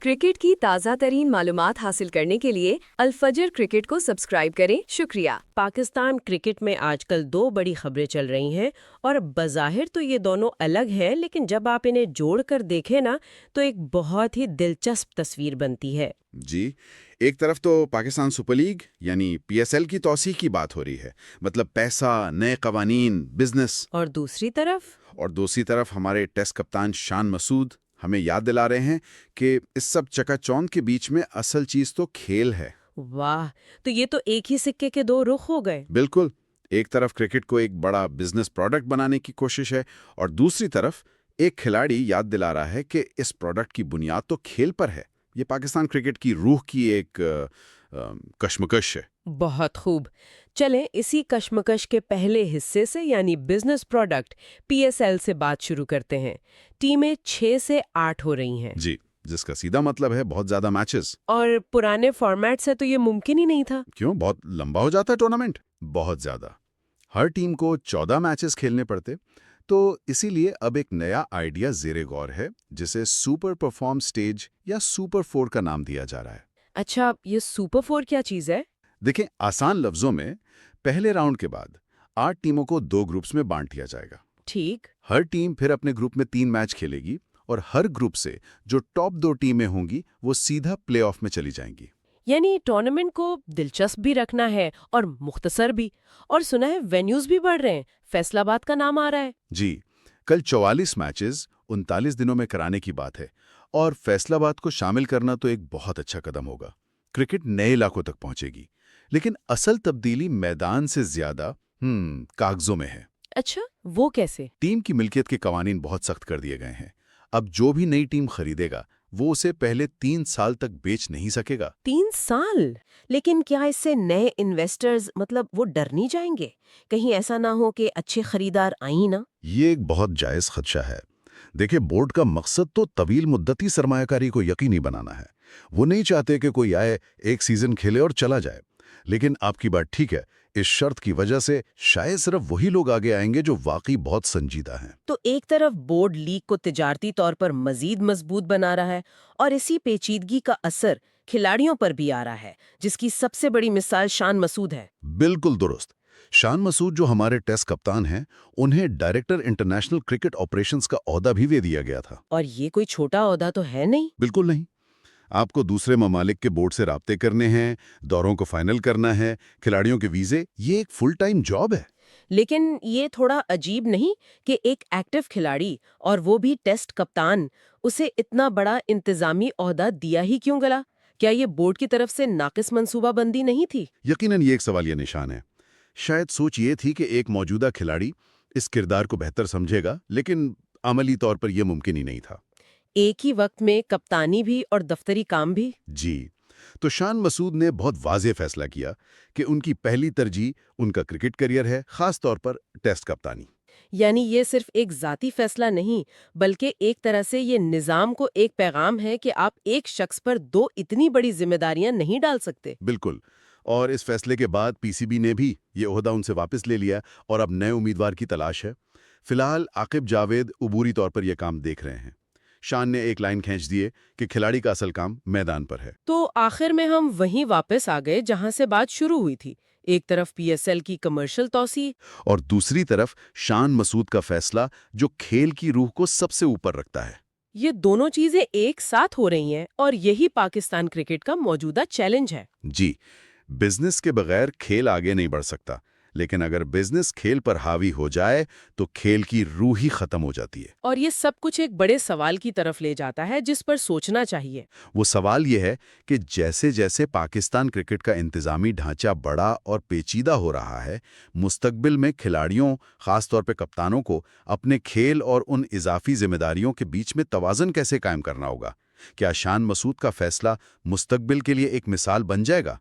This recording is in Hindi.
क्रिकेट की ताज़ा तरीन मालूमात हासिल करने के लिए अल फजर क्रिकेट को सब्सक्राइब करें। शुक्रिया। पाकिस्तान क्रिकेट में आजकल दो बड़ी खबरें चल रही हैं और बज़ाहिर तो ये दोनों अलग हैं, लेकिन जब आप इन्हें जोड़कर देखें ना तो एक बहुत ही दिलचस्प तस्वीर बनती है। जी। एक तरफ तो पाकिस्तान सुपर लीग यानी पीएसएल की तौसीह की बात हो रही है, मतलब पैसा, नए कवानीन, बिजनेस। और दूसरी तरफ और दूसरी तरफ हमारे टेस्ट कप्तान शान मसूद हमें याद दिला रहे हैं कि इस सब चकाचौंध के बीच में असल चीज तो खेल है। वाह, तो ये तो एक ही सिक्के के दो रुख हो गए। बिल्कुल। एक तरफ क्रिकेट को एक बड़ा बिजनेस प्रोडक्ट बनाने की कोशिश है और दूसरी तरफ एक खिलाड़ी याद दिला रहा है कि इस प्रोडक्ट की बुनियाद तो खेल पर है। ये पाकिस्तान क्रिकेट की रूह की एक कश्मकश है। बहुत खूब। चलें इसी कश्मकश के पहले हिस्से से यानी बिजनेस प्रोडक्ट पीएसएल से बात शुरू करते हैं। टीमें 6 से 8 हो रही हैं। जी, जिसका सीधा मतलब है बहुत ज्यादा मैचेस। और पुराने फॉर्मेट से तो ये मुमकिन ही नहीं था। क्यों, बहुत लंबा हो जाता है टूर्नामेंट? बहुत ज्यादा। हर टीम को 14 मैचेस खेलने पड़ते, तो इसीलिए अब एक नया आइडिया जेरे गौर है, जिसे सुपर परफॉर्म स्टेज या सुपर 4 का नाम दिया जा रहा है। अच्छा, ये सुपर 4 क्या चीज है? देखें, आसान लफ्जों में पहले राउंड के बाद 8 टीमों को 2 ग्रुप्स में बांट दिया जाएगा। ठीक। हर टीम फिर अपने ग्रुप में 3 मैच खेलेगी और हर ग्रुप से जो टॉप 2 टीमें होंगी वो सीधा प्लेऑफ में चली जाएंगी। यानी टूर्नामेंट को दिलचस्प भी रखना है और मुख्तसर भी। और सुना है वेन्यूज भी बढ़ रहे हैं, फैसलाबाद का नाम आ रहा है। जी, कल 44 मैचेस 39 दिनों में कराने की बात है और फैसलाबाद को शामिल करना तो एक बहुत अच्छा कदम होगा। क्रिकेट नए इलाकों तक पहुंचेगी, लेकिन असल तब्दीली मैदान से ज्यादा कागजों में है। अच्छा, वो कैसे? टीम की मिल्कियत के कवानीन बहुत सख्त कर दिए गए हैं। अब जो भी नई टीम खरीदेगा वो उसे पहले 3 साल तक बेच नहीं सकेगा। 3 साल? लेकिन क्या इससे नए इन्वेस्टर्स मतलब वो डर नहीं जाएंगे? कहीं ऐसा ना हो कि अच्छे खरीदार आई ना? ये एक बहुत जायज खदशा है। देखिए, बोर्ड का मकसद तो तवील मुद्दती सरमायाकारी को यकीनी बनाना है। वो नहीं चाहते कि कोई आए, एक सीजन खेले और चला जाए। लेकिन आपकी बात ठीक है, इस शर्त की वजह से शायद सिर्फ वही लोग आगे आएंगे जो वाकई बहुत संजीदा हैं। तो एक तरफ बोर्ड लीग को तिजारती तौर पर मजीद मजबूत बना रहा है और इसी पेचीदगी का असर खिलाड़ियों पर भी आ रहा है, जिसकी सबसे बड़ी मिसाल शान मसूद है। बिल्कुल दुरुस्त। शान मसूद जो हमारे टेस्ट कप्तान हैं, उन्हें डायरेक्टर इंटरनेशनल क्रिकेट ऑपरेशंस का ओहदा भी दे दिया गया था। और ये कोई छोटा ओहदा तो है नहीं। बिल्कुल नहीं। आपको दूसरे ममालिक के बोर्ड से राब्ते करने हैं, दौरों को फाइनल करना है, खिलाड़ियों के वीजे, ये एक फुल टाइम जॉब है। लेकिन ये थोड़ा अजीब नहीं कि एक एक्टिव खिलाड़ी और वो भी टेस्ट कप्तान, उसे इतना बड़ा इंतजामी ओहदा दिया ही क्यों गला? क्या ये बोर्ड की तरफ से नाकिस मंसूबाबंदी नहीं थी? यकीनन ये एक सवालिया निशान है। शायद सोच ये थी कि एक मौजूदा खिलाड़ी इस किरदार को बेहतर समझेगा, लेकिन अमली तौर पर यह मुमकिन ही नहीं था। एक ही वक्त में कप्तानी भी और दफ्तरी काम भी। जी, तो शान मसूद ने बहुत वाज़ेह फैसला किया कि उनकी पहली तरजीह उनका क्रिकेट करियर है, खास तौर पर टेस्ट कप्तानी। यानी ये सिर्फ एक जाती फैसला नहीं, बल्कि एक तरह से ये निजाम को एक पैगाम है कि आप एक शख्स पर दो इतनी बड़ी जिम्मेदारियां नहीं डाल सकते। बिल्कुल। और इस फैसले के बाद पीसीबी ने भी ये ओहदा उनसे वापस ले लिया और अब नए उम्मीदवार की तलाश है। फिलहाल आकिब जावेद उबूरी तौर पर यह काम देख रहे हैं। शान ने एक लाइन खींच दिए कि खिलाड़ी का असल काम मैदान पर है। तो आखिर में हम वहीं वापस आ गए जहां से बात शुरू हुई थी। एक तरफ पीएसएल की कमर्शियल तौसी और दूसरी तरफ शान मसूद का फैसला जो खेल की रूह को सबसे ऊपर रखता है। ये दोनों चीजें एक साथ हो रही हैं और यही पाकिस्तान क्रिकेट का मौजूदा चैलेंज है। जी, बिजनेस के बगैर खेल आगे नहीं बढ़ सकता, लेकिन अगर बिजनेस खेल पर हावी हो जाए तो खेल की रूह ही खत्म हो जाती है। और ये सब कुछ एक बड़े सवाल की तरफ ले जाता है जिस पर सोचना चाहिए। वो सवाल ये है कि जैसे जैसे पाकिस्तान क्रिकेट का इंतजामी ढांचा बड़ा और पेचीदा हो रहा है, मुस्तकबिल में खिलाड़ियों, खासतौर पे कप्तानों को अपने खेल और उन इजाफी जिम्मेदारियों के बीच में तवाज़ुन कैसे कायम करना होगा। क्या शान मसूद का फैसला मुस्तकबिल के लिए एक मिसाल बन जाएगा?